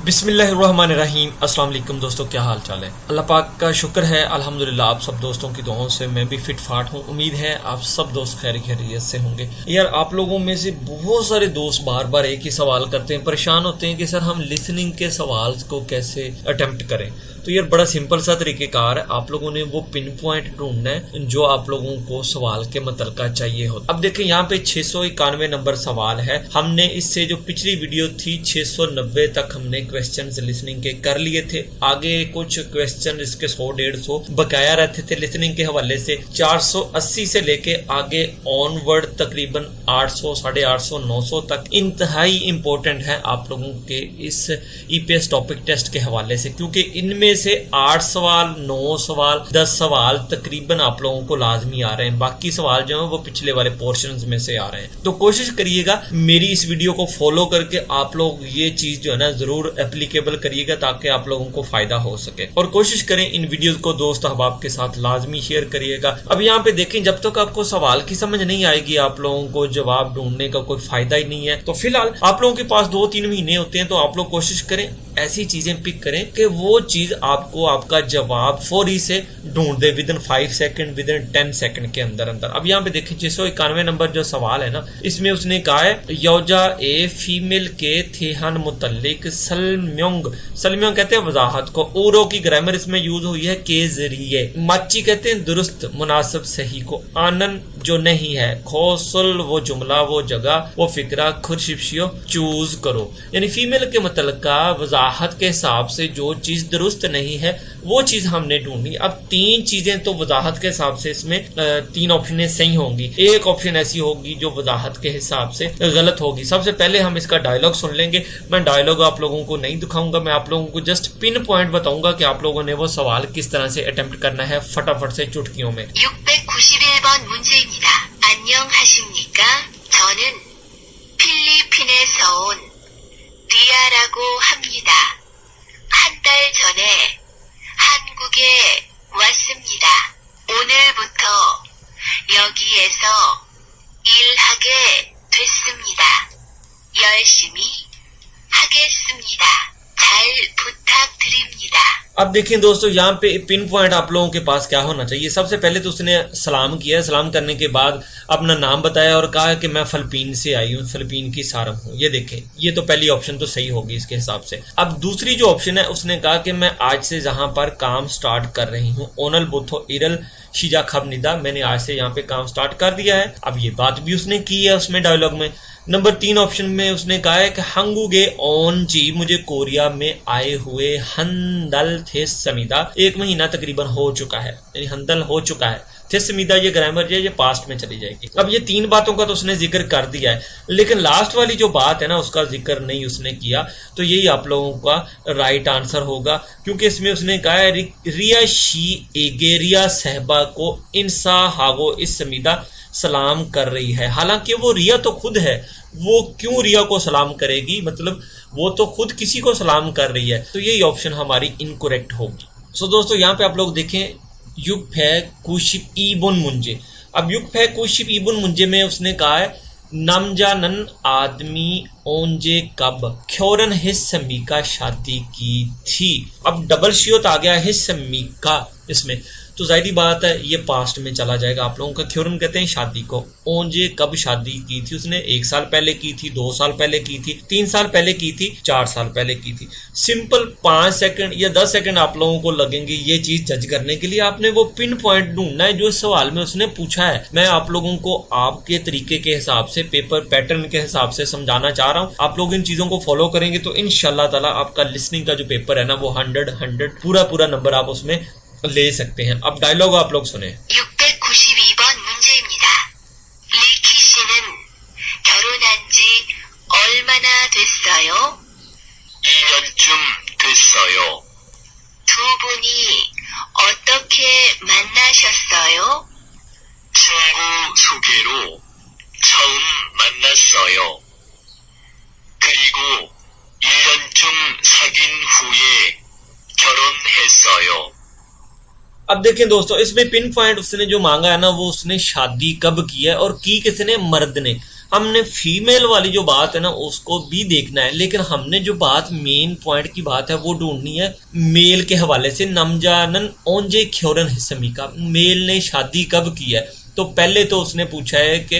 बिस्मिल्लाहिर्रहमानिर्रहीम। अस्सलाम वालेकुम दोस्तों, क्या हाल चाल है। अल्लाह पाक का शुक्र है, अल्हम्दुलिल्लाह आप सब दोस्तों की दुआओं से मैं भी फिट फाट हूँ। उम्मीद है आप सब दोस्त खैर खैरियत से होंगे। यार, आप लोगों में से बहुत सारे दोस्त बार बार एक ही सवाल करते हैं, परेशान होते हैं कि सर हम लिसनिंग के सवाल को कैसे अटेम्प्ट करें। तो यार बड़ा सिंपल सा तरीकेकार है, आप लोगों ने वो पिन पॉइंट ढूंढना है जो आप लोगों को सवाल के मतलब का चाहिए हो। अब देखें यहाँ पे 691 नंबर सवाल है। हमने इससे जो पिछली वीडियो थी 690 तक हमने क्वेश्चंस लिसनिंग के कर लिए थे। आगे कुछ क्वेश्चन इसके 100-150 बकाया रहते थे लिसनिंग के हवाले से। 480 से लेके आगे ऑनवर्ड तकरीबन 800, 850, 900 तक इंतहाई इंपॉर्टेंट है आप लोगों के इस ईपीएस टॉपिक टेस्ट के हवाले से, क्योंकि इनमें से 8 सवाल, 9 सवाल, 10 सवाल तकरीबन आप लोगों को लाजमी आ रहे हैं। बाकी सवाल जो है वो पिछले वाले पोर्शंस में से आ रहे हैं। तो कोशिश करिएगा मेरी इस वीडियो को फॉलो करके आप लोग ये चीज जो है ना जरूर एप्लीकेबल करिएगा, ताकि आप लोगों को फायदा हो सके। और कोशिश करें इन वीडियोस को दोस्त अहबाब के साथ लाजमी शेयर करिएगा। अब यहाँ पे देखें, जब तक आपको सवाल की समझ नहीं आएगी आप लोगों को जवाब ढूंढने का कोई फायदा ही नहीं है। तो फिलहाल आप लोगों के पास 2-3 महीने होते हैं, तो आप लोग कोशिश करें ऐसी चीजें पिक करें कि वो चीज आपको आपका जवाब फौरी से ढूंढ दे, within 5 second, within 10 second के अंदर अंदर। अब यहाँ पे देखिए 691 नंबर जो सवाल है ना, इसमें उसने कहा है यौजा ए फीमेल के थेहन मुतल्लिक सलम्योंग। सलम्योंग कहते हैं वजाहत को। उरो की ग्रामर इसमें यूज हुई है के जरिए। माची कहते हैं दुरुस्त, मुनासिब, सही को। आनन जो नहीं है। खोसल वो जुमला, वो जगह, वो फिक्रा। खुरशिप्शियो चूज करो, यानी फीमेल के मतलब का वजाहत के हिसाब से जो चीज दुरुस्त नहीं है वो चीज हमने ढूंढनी। अब 3 चीजें तो वजाहत के हिसाब से इसमें 3 ऑप्शन सही होंगी, एक ऑप्शन ऐसी होगी जो वजाहत के हिसाब से गलत होगी। सबसे पहले हम इसका डायलॉग सुन लेंगे। मैं डायलॉग आप लोगों को नहीं दिखाऊंगा, मैं आप लोगों को जस्ट पिन पॉइंट बताऊंगा कि आप लोगों ने वो सवाल किस तरह से अटेम्प्ट करना है फटाफट से चुटकियों में। 691번 문제입니다. 안녕하십니까? 저는 필리핀에서 온 리아라고 합니다. 한 달 전에 한국에 왔습니다. 오늘부터 여기에서 일하게 됐습니다. 열심히 하겠습니다. 잘 부탁드립니다. अब देखिए दोस्तों, यहाँ पे पिन पॉइंट आप लोगों के पास क्या होना चाहिए। सबसे पहले तो उसने सलाम किया, सलाम करने के बाद अपना नाम बताया और कहा कि मैं फिलिपीन से आई हूँ, फिलिपीन की सारम हूँ। ये देखें, ये तो पहली ऑप्शन तो सही होगी इसके हिसाब से। अब दूसरी जो ऑप्शन है, उसने कहा कि मैं आज से जहां पर काम स्टार्ट कर रही हूँ। ओनल बुथो इरल शिजा खबनिदा, मैंने आज से यहाँ पे काम स्टार्ट कर दिया है। अब ये बात भी उसने की है उसमें डायलॉग में। नंबर 3 ऑप्शन में उसने कहा है कि हंगुगे ओन जी, मुझे कोरिया में आए हुए हंदल थे समीदा 1 महीना तकरीबन हो चुका है, यानी हंदल हो चुका है। थे समीदा ये ग्रामर जो है ये पास्ट में चली जाएगी। अब ये 3 बातों का तो उसने जिक्र कर दिया है, लेकिन लास्ट वाली जो बात है ना उसका जिक्र नहीं उसने किया। तो यही आप लोगों का राइट आंसर होगा, क्योंकि इसमें उसने कहा है रिया शी एगेरिया सहबा को इंसा हागो इस समीदा सलाम कर रही है। हालांकि वो रिया तो खुद है, वो क्यों रिया को सलाम करेगी, मतलब वो तो खुद किसी को सलाम कर रही है। तो यही ऑप्शन हमारी इनकरेक्ट होगी। सो दोस्तों, यहाँ पे आप लोग देखें युग है कुशिप ईबुन मुंजे। अब युग है कुशिप ईबुन मुंजे में उसने कहा है नमजानन आदमी ओंजे कब ख्योरन हिस्समीका शादी की थी। अब डबल शियोत आ गया हिस्समीका इसमें, तो जाहिर बात है ये पास्ट में चला जाएगा आप लोगों का। ख्योरन कहते हैं शादी को। ओंजे कब शादी की थी, उसने 1 साल पहले की थी, 2 साल पहले की थी, 3 साल पहले की थी, 4 साल पहले की थी। सिंपल 5 सेकंड या 10 सेकंड आप लोगों को लगेंगे ये चीज जज करने के लिए। आपने वो पिन पॉइंट ढूंढना है जो सवाल में उसने पूछा है। मैं आप लोगों को आपके तरीके के हिसाब से, पेपर पैटर्न के हिसाब से समझाना चाह रहा हूँ। आप लोग इन चीजों को फॉलो करेंगे तो इंशाल्लाह ताला आपका लिसनिंग का जो पेपर है ना वो 100 पूरा नंबर आप उसमें ले सकते हैं। अब डायलॉग आप लोग सुने। 692번 문제입니다. 리키 씨는 결혼한 지 얼마나 됐어요? 2년쯤 됐어요. 두 분이 어떻게 만나셨어요? 친구 소개로 처음 만났어요. 그리고 1년쯤 사귄 후에 결혼했어요. अब देखें दोस्तों, इसमें पिन पॉइंट उसने जो मांगा है ना वो उसने शादी कब की है और की किसने, मर्द ने। हमने फीमेल वाली जो बात है ना उसको भी देखना है, लेकिन हमने जो बात मेन पॉइंट की बात है वो ढूंढनी है मेल के हवाले से। नमजानन ओंजे ख्योरन हिस्समिका, मेल ने शादी कब की है? तो पहले तो उसने पूछा है कि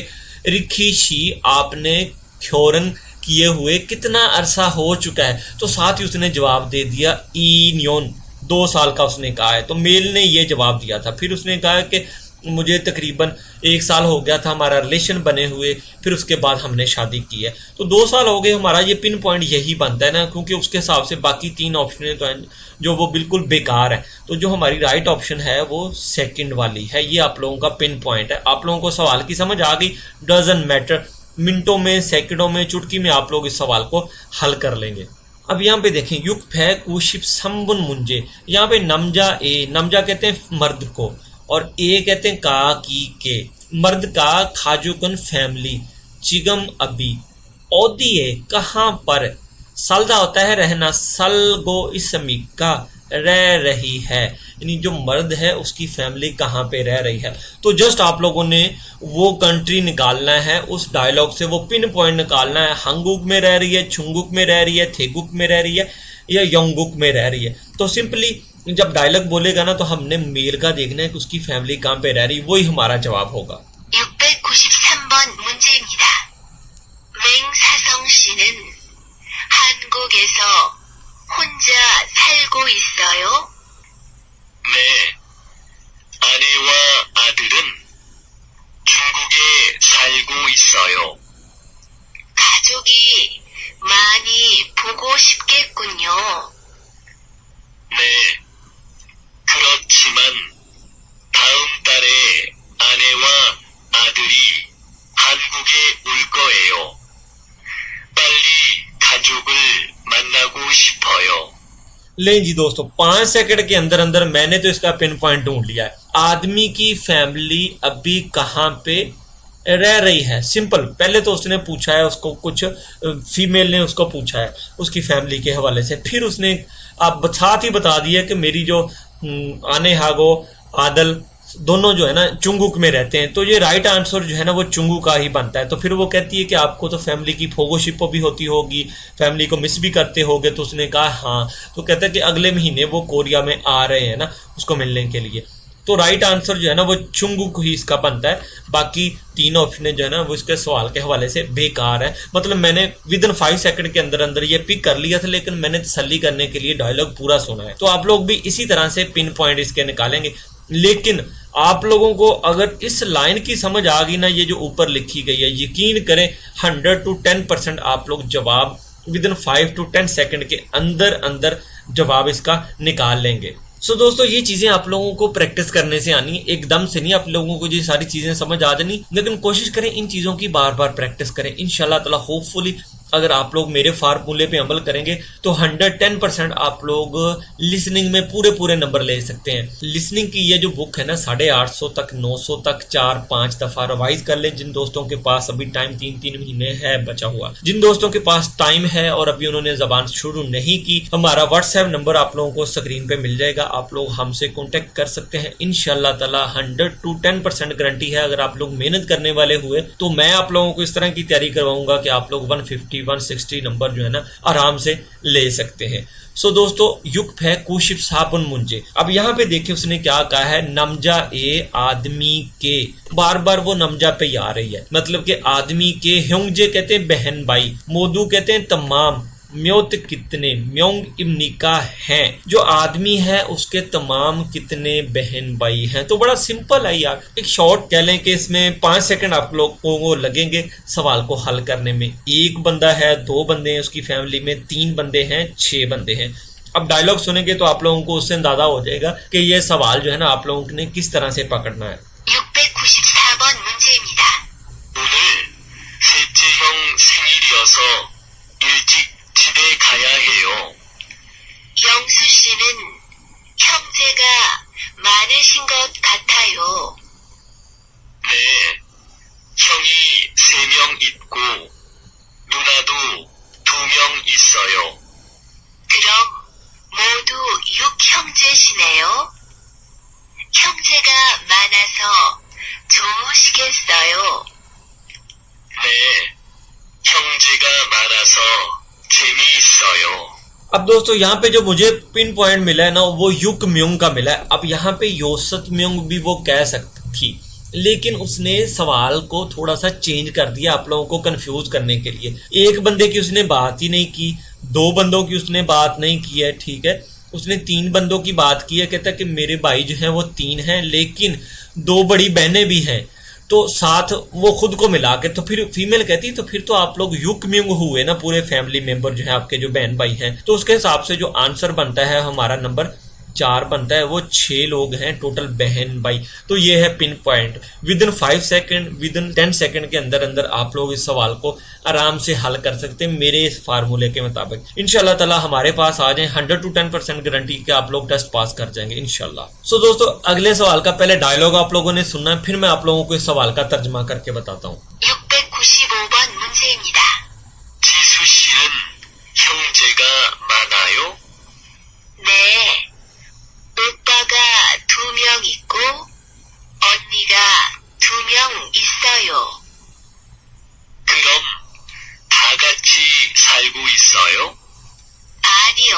रिखीशी आपने ख्योरन किए हुए कितना अरसा हो चुका है? तो साथ ही उसने जवाब दे दिया ईन्योन, 2 साल का उसने कहा है। तो मेल ने ये जवाब दिया था। फिर उसने कहा कि मुझे तकरीबन 1 साल हो गया था हमारा रिलेशन बने हुए, फिर उसके बाद हमने शादी की है। तो 2 साल हो गए, हमारा ये पिन पॉइंट यही बनता है ना, क्योंकि उसके हिसाब से बाकी 3 ऑप्शन तो हैं जो वो बिल्कुल बेकार है। तो जो हमारी राइट ऑप्शन है वो सेकंड वाली है। ये आप लोगों का पिन पॉइंट है। आप लोगों को सवाल की समझ आ गई? डजंट मैटर, मिनटों में, सेकंडों में, चुटकी में आप लोग इस सवाल को हल कर लेंगे। अब यहाँ पे देखें युक्त है कुशिप संबुन मुंजे। यहाँ पे नमजा ए, नमजा कहते हैं मर्द को और ए कहते हैं का की के। मर्द का खाजुकन फैमिली, चिगम अभी, ओदिए कहाँ पर, सलदा होता है रहना, सलगो इसमिका रह रही है, यानी जो मर्द है उसकी फैमिली कहाँ पे रह रही है। तो जस्ट आप लोगों ने वो कंट्री निकालना है उस डायलॉग से, वो पिन पॉइंट निकालना है। हंगुक में रह रही है, छुंगुक में रह रही है, थेगुक में रह रही है या योंगुक में रह रही है। तो सिंपली जब डायलॉग बोलेगा ना तो हमने मेल का देखना है कि उसकी फैमिली कहाँ पे रह रही है, वही हमारा जवाब होगा। 693번 문제입니다. 맹사성 씨는 한국에서 혼자 살고 있어요? 네, 아내와 아들은 중국에 살고 있어요. 가족이 많이 보고 싶겠군요. 네, 그렇지만 다음 달에 아내와 아들이 한국에 올 거예요. 빨리 가족을 만나고 싶어요. ले जी दोस्तों, 5 सेकंड के अंदर अंदर मैंने तो इसका पिन पॉइंट ढूंढ लिया है। आदमी की फैमिली अभी कहाँ पे रह रही है। सिंपल, पहले तो उसने पूछा है उसको, कुछ फीमेल ने उसको पूछा है उसकी फैमिली के हवाले से, फिर उसने आप साथ ही बता दिया कि मेरी जो आने हागो आदल दोनों जो है ना चुंगुक में रहते हैं। तो ये राइट आंसर जो है ना वो चुंगू का ही बनता है। तो फिर वो कहती है कि आपको तो फैमिली की फोगोशिपो भी होती होगी, फैमिली को मिस भी करते होगे। तो उसने कहा हाँ। तो कहता है कि अगले महीने वो कोरिया में आ रहे हैं ना उसको मिलने के लिए। तो राइट आंसर जो है ना वो चुंगुक ही इसका बनता है। बाकी 3 ऑप्शन जो है ना वो इसके सवाल के हवाले से बेकार है। मतलब मैंने विदिन 5 सेकंड के अंदर अंदर ये पिक कर लिया था, लेकिन मैंने तसल्ली करने के लिए डायलॉग पूरा सुना है। तो आप लोग भी इसी तरह से पिन पॉइंट इसके निकालेंगे। लेकिन आप लोगों को अगर इस लाइन की समझ आ गई ना, ये जो ऊपर लिखी गई है, यकीन करें 100 to 10% आप लोग जवाब विदिन 5 to 10 सेकंड के अंदर अंदर जवाब इसका निकाल लेंगे। सो दोस्तों, ये चीजें आप लोगों को प्रैक्टिस करने से आनी, एकदम से नहीं आप लोगों को ये सारी चीजें समझ आ जानी, लेकिन कोशिश करें इन चीजों की बार बार प्रैक्टिस करें। इंशाल्लाह ताला होपफुली अगर आप लोग मेरे फार्मूले पे अमल करेंगे तो 110% आप लोग लिसनिंग में पूरे पूरे नंबर ले सकते हैं। लिसनिंग की ये जो बुक है ना 850 तक 900 तक 4-5 दफा रिवाइज कर ले। जिन दोस्तों के पास अभी टाइम 3-3 महीने है बचा हुआ, जिन दोस्तों के पास टाइम है और अभी उन्होंने जबान शुरू नहीं की, हमारा व्हाट्सएप नंबर आप लोगों को स्क्रीन पे मिल जाएगा। आप लोग हमसे कॉन्टेक्ट कर सकते हैं। इंशाल्लाह ताला 100 to 10% गारंटी है। अगर आप लोग मेहनत करने वाले हुए तो मैं आप लोगों को इस तरह की तैयारी करवाऊंगा कि आप लोग 150-160 नंबर जो है ना आराम से ले सकते हैं। सो दोस्तों, युक्त है कुशिप साबुन मुंजे। अब यहाँ पे देखिए उसने क्या कहा है, नमजा ए आदमी के, बार बार वो नमजा पे ही आ रही है, मतलब कि आदमी के। ह्योंगजे कहते हैं बहन भाई, मोदू कहते हैं तमाम, म्योत कितने, म्योंग इमनिका हैं, जो आदमी है उसके तमाम कितने बहन भाई हैं। तो बड़ा सिंपल है यार, एक शॉर्ट कह लें कि इसमें 5 सेकंड आप लोगों को लगेंगे सवाल को हल करने में। 1 बंदा है, 2 बंदे हैं उसकी फैमिली में, 3 बंदे हैं, 6 बंदे हैं। अब डायलॉग सुनेंगे तो आप लोगों को उससे अंदाजा हो जाएगा कि ये सवाल जो है ना आप लोगों ने किस तरह से पकड़ना है। 694번 문제입니다. 오늘 셋째 형 생일이어서 일찍 집에 가야 해요. 영수 씨는 형제가 많으신 것 같아요. 네, 형이 3명 있고 누나도 2명 있어요. 그럼 모두 6형제시네요. 형제가 많아서 좋으시겠어요. 네, 형제가 많아서 재미있어요. अब दोस्तों यहाँ पे जो मुझे पिन पॉइंट मिला है ना वो युक म्योंग का मिला है। अब यहाँ पे योसत म्योंग भी वो कह सकती थी, लेकिन उसने सवाल को थोड़ा सा चेंज कर दिया आप लोगों को कंफ्यूज करने के लिए। एक बंदे की उसने बात ही नहीं की, दो बंदों की उसने बात नहीं की है, ठीक है, उसने 3 बंदों की बात की है। कहता है कि मेरे भाई जो है वो 3 हैं, लेकिन 2 बड़ी बहनें भी हैं, तो साथ वो खुद को मिला के, तो फिर फीमेल कहती तो फिर तो आप लोग युक म्योंग हुए ना, पूरे फैमिली मेंबर जो है आपके जो बहन भाई हैं। तो उसके हिसाब से जो आंसर बनता है हमारा नंबर 4 बनता है, वो 6 लोग हैं टोटल बहन भाई। तो ये है pin point. With in 5 second, with in 10 second के अंदर अंदर आप लोग इस सवाल को आराम से हल कर सकते हैं मेरे इस फार्मूले के मुताबिक। इंशाल्लाह ताला हमारे पास आ जाए 100 to 10% गारंटी के आप लोग टेस्ट पास कर जाएंगे इंशाल्लाह। सो दोस्तों, अगले सवाल का पहले डायलॉग आप लोगों ने सुनना है, फिर मैं आप लोगों को इस सवाल का तर्जमा करके बताता हूँ। 695번 문제입니다. 지수 씨는 형제가 많아요? 네. 오빠가 2명 있고 언니가 2명 있어요. 그럼 다 같이 살고 있어요? 아니요.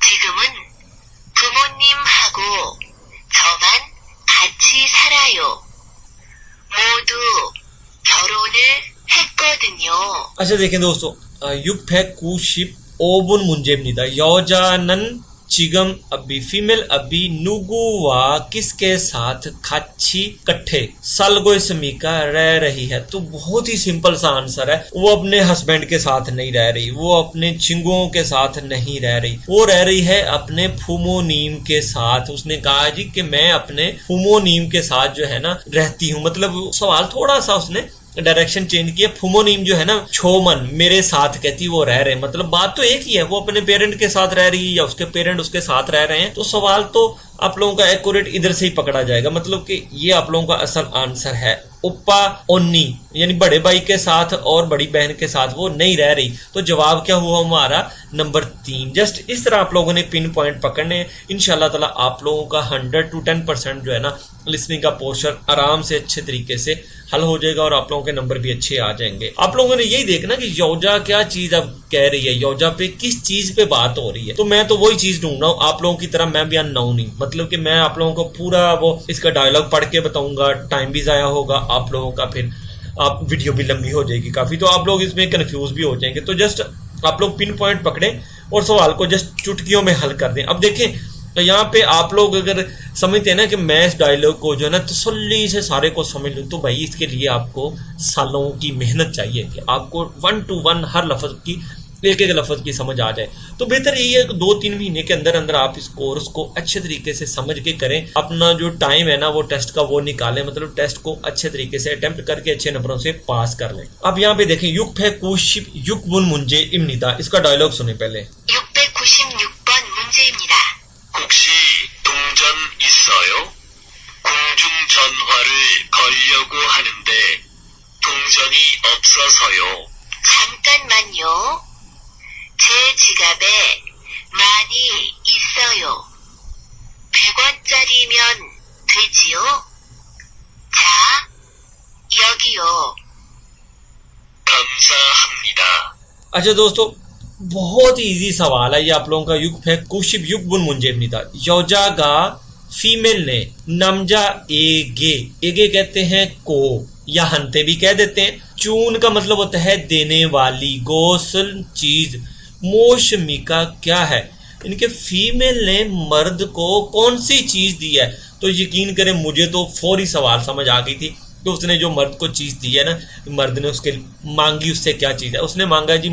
지금은 부모님하고 저만 같이 살아요. 모두 결혼을 했거든요. अच्छा देखें दोस्तों, युगफेक कुशिप ओबुन मुंजेबनिदा यौजानन चिगम अभी फीमेल अभी नुगुवा किसके साथ खाची कट्ठे सलगो समीका रह रही है। तो बहुत ही सिंपल सा आंसर है, वो अपने हस्बैंड के साथ नहीं रह रही, वो अपने चिंगुओं के साथ नहीं रह रही, वो रह रही है अपने फुमोनीम के साथ। उसने कहा जी कि मैं अपने फुमोनीम के साथ जो है ना रहती हूँ। मतलब सवाल थोड़ा सा उसने डायरेक्शन चेंज किया। फुमोनीम जो है ना छोमन मेरे साथ कहती वो रह रहे, मतलब बात तो एक ही है, वो अपने पेरेंट के साथ रह रही है या उसके पेरेंट उसके साथ रह रहे हैं। तो सवाल तो आप लोगों का एक्यूरेट इधर से ही पकड़ा जाएगा, मतलब कि ये आप लोगों का असल आंसर है। उप्पा ओन्नी यानी बड़े भाई के साथ और बड़ी बहन के साथ वो नहीं रह रही। तो जवाब क्या हुआ हमारा नंबर 3। जस्ट इस तरह आप लोगों ने पिन पॉइंट पकड़ने, इंशाल्लाह ताला आप लोगों का 100 to 10% जो है ना लिसनिंग का पोर्शन आराम से अच्छे तरीके से हल हो जाएगा और आप लोगों के नंबर भी अच्छे आ जाएंगे। आप लोगों ने यही देखना कि यौजा क्या चीज अब कह रही है, यौजा पे किस चीज पे बात हो रही है। तो मैं तो वही चीज ढूंढ रहा हूँ, आप लोगों की तरह मैं भी अननोन नहीं, मतलब कि मैं आप लोगों को पूरा वो इसका डायलॉग पढ़ के बताऊंगा, टाइम भी जाया होगा आप लोगों का, फिर आप वीडियो भी लंबी हो जाएगी काफी, तो आप लोग इसमें कंफ्यूज भी हो जाएंगे। तो जस्ट आप लोग पिन पॉइंट पकड़े और सवाल को जस्ट चुटकियों में हल कर दें। अब देखें, तो यहाँ पे आप लोग अगर समझते हैं ना कि मैं इस डायलॉग को जो है ना तसल्ली से सारे को समझ लूँ, तो भाई इसके लिए आपको सालों की मेहनत चाहिए कि आपको 1 to 1 हर लफ्ज की एक एक लफ्ज की समझ आ जाए। तो बेहतर यही है 2-3 महीने के अंदर अंदर आप इस कोर्स को अच्छे तरीके से समझ के करें। अपना जो टाइम है ना वो टेस्ट का वो निकालें, मतलब टेस्ट को अच्छे तरीके से अटेम्प्ट करके अच्छे नंबरों से पास कर लें। अब यहाँ पे देखें, युग है कुशिप युग मुन मुंजे इमनिदा, इसका डायलॉग सुने पहले। 696번 문제입니다. 혹시 동전 있어요? 공중전화를 걸려고 하는데 동전이 없어서요. 잠깐만요. 제 지갑에 많이 있어요. 100원짜리면 되지요? 자, 여기요. 감사합니다. अच्छा दोस्तों, बहुत ही इजी सवाल है ये आप लोगों का। युग है कुशिप युग बुन मुंजेबनी था यौजागा फीमेल ने नमजा एगे, एगे कहते हैं को या हंते भी कह देते हैं। चून का मतलब होता है देने वाली, गोसल चीज, मोशमिका क्या है, इनके फीमेल ने मर्द को कौन सी चीज दी है। तो यकीन करें मुझे तो फौरी सवाल समझ आ गई थी। तो उसने जो मर्द को चीज दी है ना, मर्द ने उसके मांगी उससे क्या चीज है। उसने मांगा जी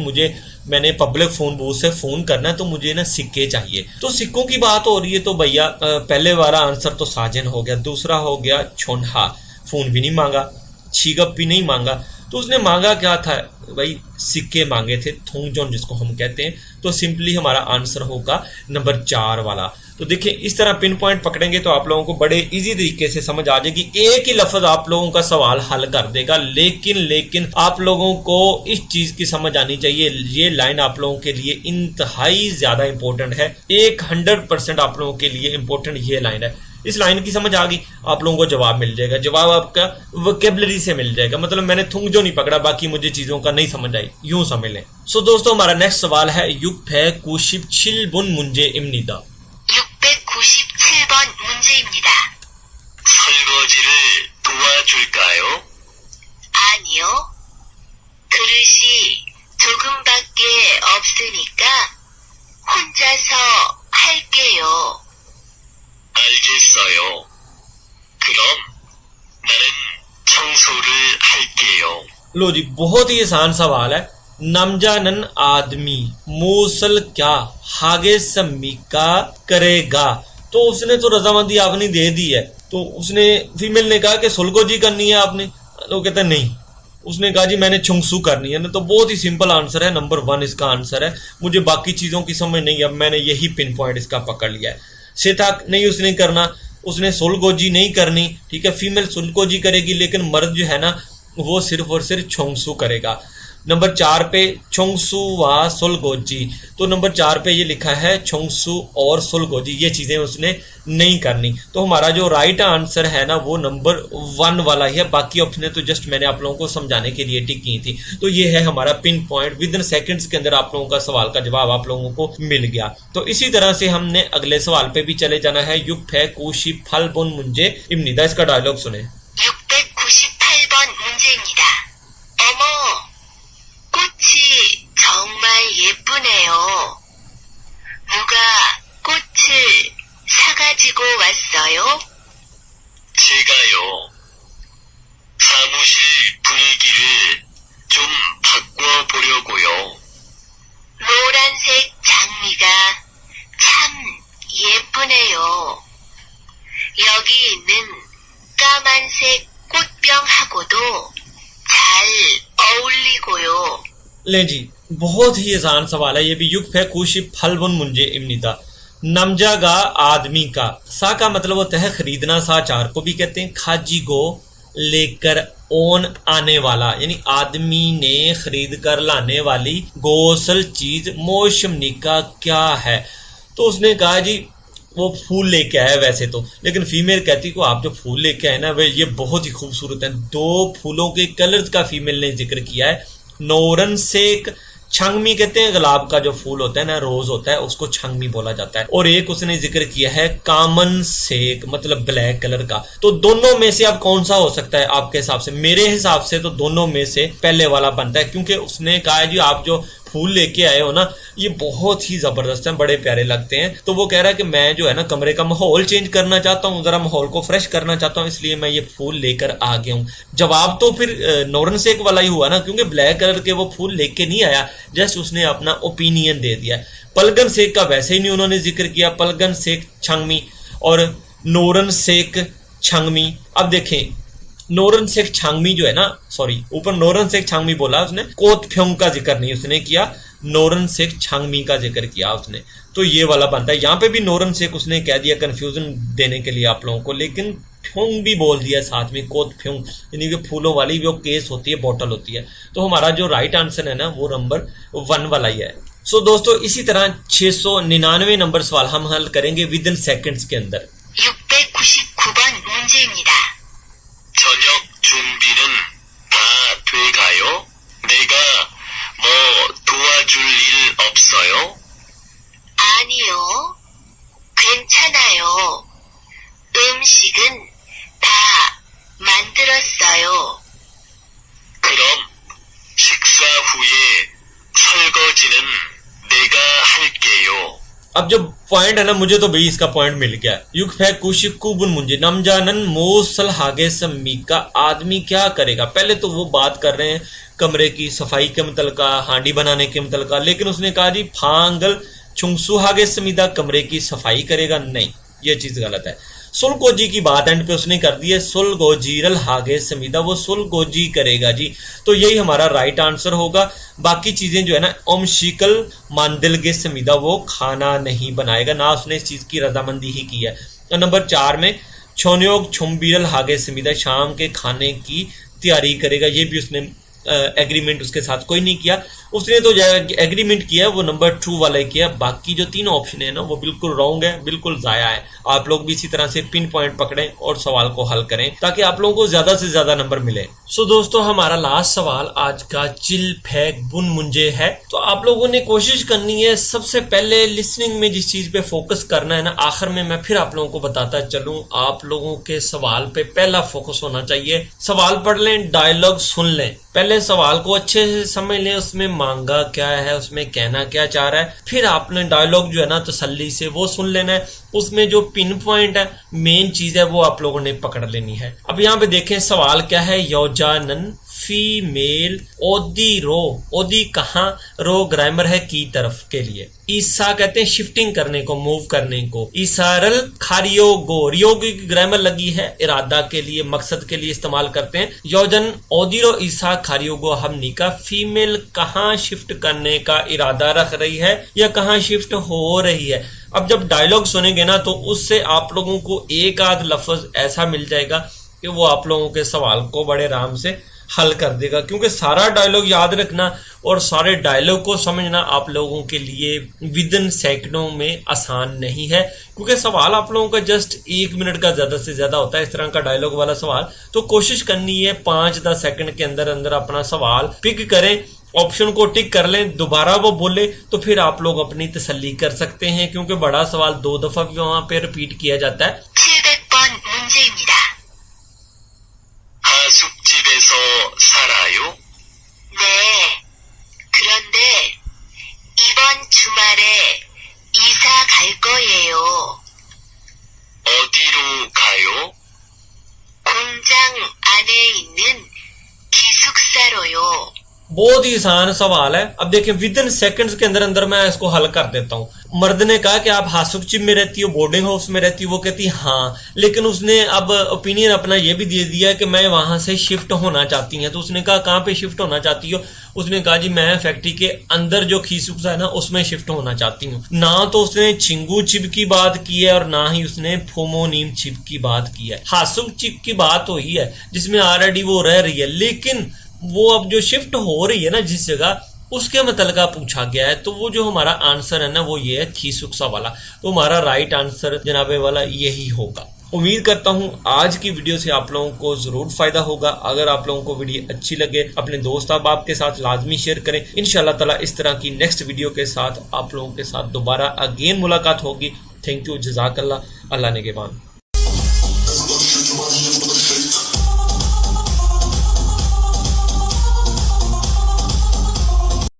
मैंने पब्लिक फोन बूथ से फोन करना है, तो मुझे ना सिक्के चाहिए। तो सिक्कों की बात हो रही है, तो भैया पहले वाला आंसर तो साजन हो गया, दूसरा हो गया छोन्हा, फोन भी नहीं मांगा, छिगप भी नहीं मांगा, तो उसने मांगा क्या था भाई, सिक्के मांगे थे, थोंगजोन जिसको हम कहते हैं। तो सिंपली हमारा आंसर होगा नंबर 4 वाला। तो देखिए इस तरह पिन पॉइंट पकड़ेंगे तो आप लोगों को बड़े इजी तरीके से समझ आ जाएगी। एक ही लफ्ज आप लोगों का सवाल हल कर देगा, लेकिन आप लोगों को इस चीज की समझ आनी चाहिए, ये लाइन आप लोगों के लिए इंतहाई ज्यादा इंपॉर्टेंट है। 100% आप लोगों के लिए इंपॉर्टेंट ये लाइन है इस लाइन की समझ आ गई, आप लोगों को जवाब मिल जाएगा। जवाब आपका वोकैबुलरी से मिल जाएगा, मतलब मैंने थुंग जो नहीं पकड़ा, बाकी मुझे चीजों का नहीं समझ आई, यूं समझ लें। सो दोस्तों हमारा नेक्स्ट सवाल है 697번 문제입니다। 697번 문제입니다. 설거지를 도와줄까요? 아니요. 그릇이 조금밖에 없으니까 혼자서 할게요. 알겠어요. 그럼 나는 청소를 할게요. लो जी, बहुत ही आसान सवाल है। नमजानन आदमी मूसल क्या हागे सम्मी का करेगा, तो उसने तो रजामंदी आपने दे दी है, तो उसने फीमेल ने कहा कि सुलगोजी करनी है आपने, तो कहते नहीं, उसने कहा जी मैंने छुंगसू करनी है ना। तो बहुत ही सिंपल आंसर है, नंबर 1 इसका आंसर है। मुझे बाकी चीजों की समझ नहीं, अब मैंने यही पिन पॉइंट इसका पकड़ लिया है। सेता नहीं उसने करना, उसने सुलगोजी नहीं करनी, ठीक है, फीमेल सुलगोजी करेगी, लेकिन मर्द जो है ना वो सिर्फ और सिर्फ छुंगसू करेगा। नंबर 4 पे छोंगसू व सुलगोजी, तो नंबर 4 पे ये लिखा है छोंगसू और सुलगोजी, ये चीजें उसने नहीं करनी। तो हमारा जो राइट आंसर है ना वो नंबर 1 वाला ही है। बाकी ऑप्शन तो जस्ट मैंने आप लोगों को समझाने के लिए टिक की थी। तो ये है हमारा pin point, with in seconds के अंदर आप लोगों का सवाल का जवाब आप लोगों को मिल गया। तो इसी तरह से हमने अगले सवाल पे भी चले जाना है। 698번 문제입니다। इसका डायलॉग सुने। 698번 문제입니다. 어머, 꽃이 정말 예쁘네요. 누가 꽃을 사가지고 왔어요? 제가요. 사무실 분위기를 좀 바꿔보려고요. 노란색 장미가 참 예쁘네요. 여기 있는 까만색 꽃병하고도 잘 어울리고요. ले जी, बहुत ही आसान सवाल है ये भी। 698번 문제입니다। नमजागा आदमी का, सा का मतलब होता है खरीदना, सा चार को भी कहते हैं। खाजी गो लेकर ओन आने वाला, यानी आदमी ने खरीद कर लाने वाली गोसल चीज मौसमी का क्या है, तो उसने कहा जी वो फूल लेके आया वैसे तो, लेकिन फीमेल कहती को आप जो फूल लेके आए ना वे ये बहुत ही खूबसूरत है। 2 फूलों के कलर्स का फीमेल ने जिक्र किया है। नोरन सेक छंगमी कहते हैं, गुलाब का जो फूल होता है ना, रोज होता है, उसको छंगमी बोला जाता है। और एक उसने जिक्र किया है कामन सेक, मतलब ब्लैक कलर का। तो दोनों में से अब कौन सा हो सकता है आपके हिसाब से? मेरे हिसाब से तो दोनों में से पहले वाला बनता है, क्योंकि उसने कहा जी आप जो फूल लेके आए हो ना ये बहुत ही जबरदस्त है, बड़े प्यारे लगते हैं। तो वो कह रहा है कि मैं जो है ना कमरे का माहौल चेंज करना चाहता हूँ, जरा माहौल को फ्रेश करना चाहता हूँ, इसलिए मैं ये फूल लेकर आ गया हूँ। जवाब तो फिर नोरन सेक वाला ही हुआ ना, क्योंकि ब्लैक कलर के वो फूल लेके नहीं आया, जस्ट उसने अपना ओपिनियन दे दिया। पलगन सेक का वैसे ही नहीं उन्होंने जिक्र किया, पलगन सेक छंगमी और नोरन सेक छंगमी। अब देखें नोरन सेक छांगमी जो है ना, सॉरी ऊपर नोरन सेक छांगमी बोला उसने, कोत फ्योंग का जिक्र नहीं उसने किया, नोरन सेक छांगमी का जिक्र किया उसने। तो ये वाला बनता है। यहाँ पे भी नोरन सेक उसने कह दिया कंफ्यूजन देने के लिए आप लोगों को, लेकिन फ्योंग भी बोल दिया साथ में, कोत फ्योंग, यानी कि फूलों वाली जो केस होती है, बोतल होती है। तो हमारा जो राइट आंसर है ना वो नंबर 1 वाला ही है। सो दोस्तों इसी तरह 699 नंबर सवाल हम हल करेंगे विद इन सेकंड्स के अंदर। 699번 문제입니다. 저녁 준비는 다 돼가요? 내가 뭐 도와줄 일 없어요? 아니요. 괜찮아요. 음식은 다 만들었어요. 그럼 식사 후에 설거지는 내가 할게요. अब जो पॉइंट है ना मुझे तो भाई इसका पॉइंट मिल गया। युग फै कुशिकुबुन मुंजे नमजानन मोसल हागे सम्मी का, आदमी क्या करेगा? पहले तो वो बात कर रहे हैं कमरे की सफाई के मुतलका, हांडी बनाने के मुतलका, लेकिन उसने कहा जी फांगल छुंगसु हागे समीदा कमरे की सफाई करेगा, नहीं ये चीज गलत है। सुलगोजी की बात एंड पे उसने कर दी है, सुलगोजीरल हागे समीदा, वो सुलगोजी करेगा जी। तो यही हमारा राइट आंसर होगा। बाकी चीजें जो है ना ओमशिकल मानदिल के समीदा वो खाना नहीं बनाएगा, ना उसने इस चीज की रजामंदी ही की है। और नंबर 4 में छोन्योग छुम्बीरल हागे समीदा, शाम के खाने की तैयारी करेगा, ये भी उसने एग्रीमेंट उसके साथ कोई नहीं किया। उसने तो एग्रीमेंट किया है वो नंबर 2 वाला ही किया, बाकी जो 3 ऑप्शन है ना वो बिल्कुल रॉन्ग है, बिल्कुल जाया है। आप लोग भी इसी तरह से पिन पॉइंट पकड़ें और सवाल को हल करें ताकि आप लोगों को ज्यादा से ज्यादा नंबर मिले। सो दोस्तों हमारा लास्ट सवाल आज का चिल फेक बुन मुंजे है। तो आप लोगों ने कोशिश करनी है सबसे पहले लिसनिंग में जिस चीज पे फोकस करना है ना, आखिर में मैं फिर आप लोगों को बताता चलूं, आप लोगों के सवाल पे पहला फोकस होना चाहिए। सवाल पढ़ लें, डायलॉग सुन लें, पहले सवाल को अच्छे से समझ लें, उसमें मांगा क्या है, उसमें कहना क्या चाह रहा है, फिर आपने डायलॉग जो है ना तसल्ली से वो सुन लेना है। उसमें जो पिन पॉइंट है, मेन चीज है, वो आप लोगों ने पकड़ लेनी है। अब यहाँ पे देखें सवाल क्या है, योजानन फीमेल ओदी रो, ओदी कहाँ, रो ग्रामर है की तरफ के लिए। ईसा कहते हैं शिफ्टिंग करने को, मूव करने को। ईसारल खारियो गो, रियो की ग्रामर लगी है इरादा के लिए, मकसद के लिए इस्तेमाल करते हैं। योजन ओदिरो ईसा खारियो गो हमनी का, फीमेल कहाँ शिफ्ट करने का इरादा रख रही है या कहाँ शिफ्ट हो रही है। अब जब डायलॉग सुनेंगे ना तो उससे आप लोगों को एक आध लफ्ज ऐसा मिल जाएगा कि वो आप लोगों के सवाल को बड़े आराम से हल कर देगा, क्योंकि सारा डायलॉग याद रखना और सारे डायलॉग को समझना आप लोगों के लिए विदिन सेकंडों में आसान नहीं है, क्योंकि सवाल आप लोगों का जस्ट 1 मिनट का ज्यादा से ज्यादा होता है इस तरह का डायलॉग वाला सवाल। तो कोशिश करनी है 5-10 सेकंड के अंदर अंदर अपना सवाल पिक करें, ऑप्शन को टिक कर लें, दोबारा वो बोले तो फिर आप लोग अपनी तसल्ली कर सकते हैं, क्योंकि बड़ा सवाल 2 दफा भी वहां पे रिपीट किया जाता है। 700번 문제입니다. 하숙집에서 살아요? 네. 그런데 이번 주말에 이사 갈 거예요. 어디로 가요? 공장 안에 있는 기숙사로요. बहुत ही आसान सवाल है। अब देखिए विद इन सेकंड्स के अंदर अंदर मैं इसको हल कर देता हूँ। मर्द ने कहा कि आप हासुकचिप में रहती हो, बोर्डिंग हाउस में रहती हो, वो कहती हाँ, लेकिन उसने अब ओपिनियन अपना ये भी दे दिया कि मैं वहां से शिफ्ट होना चाहती है। तो उसने कहा कहाँ पे शिफ्ट होना चाहती हो, उसने कहा जी मैं फैक्ट्री के अंदर जो खीसुक्सा है ना उसमें शिफ्ट होना चाहती हूँ। ना तो उसने चिंगू चिप की बात की है और ना ही उसने फोमोनीम चिप की बात की है। हासुक चिप की बात हुई है जिसमें ऑलरेडी वो रह रही है, लेकिन वो अब जो शिफ्ट हो रही है ना जिस जगह, उसके मतलब पूछा गया है। तो वो जो हमारा आंसर है ना वो ये है खीसुक्सा वाला। तो हमारा राइट आंसर जनाबे वाला यही होगा। उम्मीद करता हूं आज की वीडियो से आप लोगों को जरूर फायदा होगा। अगर आप लोगों को वीडियो अच्छी लगे अपने दोस्त अहबाब के साथ लाजमी शेयर करें। इंशाल्लाह ताला इस तरह की नेक्स्ट वीडियो के साथ आप लोगों के साथ दोबारा अगेन मुलाकात होगी। थैंक यू, जज़ाकल्लाह, अल्लाह निगहबान।